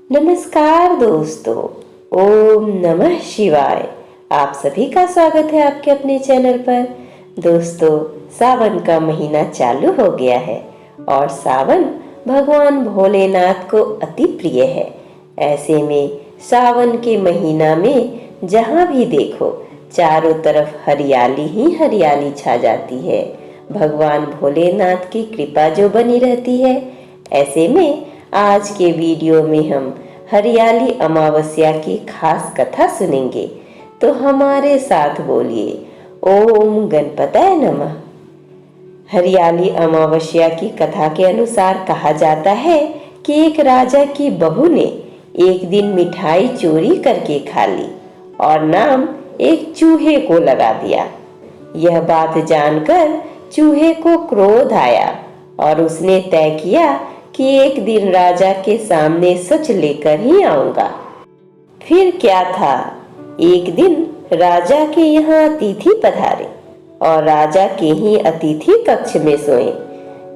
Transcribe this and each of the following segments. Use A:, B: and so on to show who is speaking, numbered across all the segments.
A: नमस्कार दोस्तों, ओम नमः शिवाय। आप सभी का स्वागत है आपके अपने चैनल पर। दोस्तों, सावन का महीना चालू हो गया है और सावन भगवान भोलेनाथ को अति प्रिय है। ऐसे में सावन के महीना में जहाँ भी देखो चारों तरफ हरियाली ही हरियाली छा जाती है। भगवान भोलेनाथ की कृपा जो बनी रहती है। ऐसे में आज के वीडियो में हम हरियाली अमावस्या की खास कथा सुनेंगे, तो हमारे साथ बोलिए ओम गणपतये नमः। हरियाली अमावस्या की कथा के अनुसार कहा जाता है कि एक राजा की बहू ने एक दिन मिठाई चोरी करके खा ली और नाम एक चूहे को लगा दिया। यह बात जानकर चूहे को क्रोध आया और उसने तय किया कि एक दिन राजा के सामने सच लेकर ही आऊंगा। फिर क्या था, एक दिन राजा के यहाँ अतिथि पधारे और राजा के ही अतिथि कक्ष में सोए।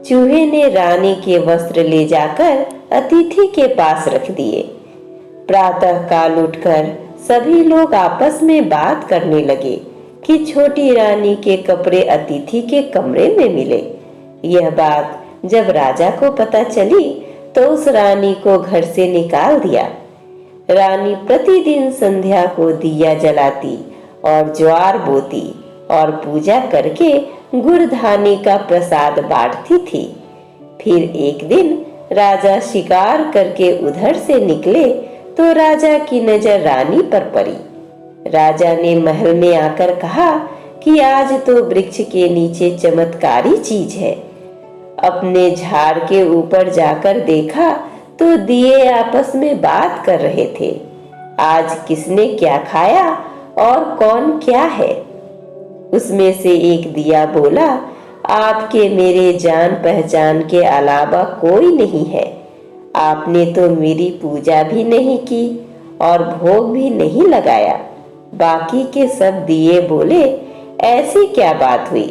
A: चूहे ने रानी के वस्त्र ले जाकर अतिथि के पास रख दिए। प्रातः काल उठकर सभी लोग आपस में बात करने लगे कि छोटी रानी के कपड़े अतिथि के कमरे में मिले। यह बात जब राजा को पता चली तो उस रानी को घर से निकाल दिया। रानी प्रतिदिन संध्या को दिया जलाती और ज्वार बोती और पूजा करके गुड़ धानी का प्रसाद बांटती थी। फिर एक दिन राजा शिकार करके उधर से निकले तो राजा की नजर रानी पर पड़ी। राजा ने महल में आकर कहा कि आज तो वृक्ष के नीचे चमत्कारी चीज है। अपने झाड़ के ऊपर जाकर देखा तो दिए आपस में बात कर रहे थे। आज किसने क्या खाया और कौन क्या है। उसमें से एक दिया बोला, आपके मेरे जान पहचान के अलावा कोई नहीं है। आपने तो मेरी पूजा भी नहीं की और भोग भी नहीं लगाया। बाकी के सब दिए बोले, ऐसी क्या बात हुई।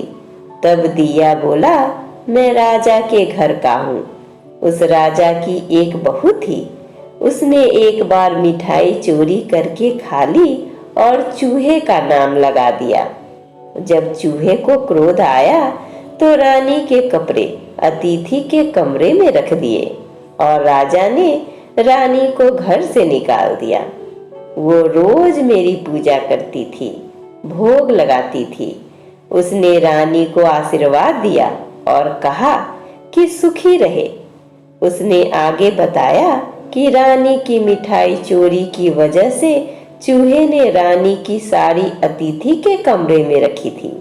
A: तब दिया बोला, मैं राजा के घर का हूँ। उस राजा की एक बहू थी। उसने एक बार मिठाई चोरी करके खा ली और चूहे का नाम लगा दिया। जब चूहे को क्रोध आया तो रानी के कपड़े अतिथि के कमरे में रख दिए और राजा ने रानी को घर से निकाल दिया। वो रोज मेरी पूजा करती थी, भोग लगाती थी। उसने रानी को आशीर्वाद दिया और कहा कि सुखी रहे। उसने आगे बताया कि रानी की मिठाई चोरी की वजह से चूहे ने रानी की साड़ी अतिथि के कमरे में रखी थी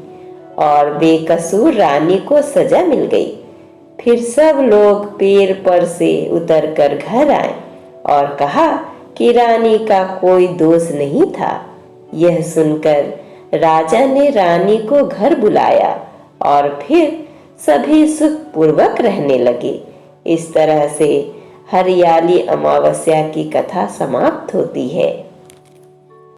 A: और बेकसूर रानी को सजा मिल गई। फिर सब लोग पेड़ पर से उतरकर घर आए और कहा कि रानी का कोई दोष नहीं था। यह सुनकर राजा ने रानी को घर बुलाया और फिर सभी सुख पूर्वक रहने लगे। इस तरह से हरियाली अमावस्या की कथा समाप्त होती है।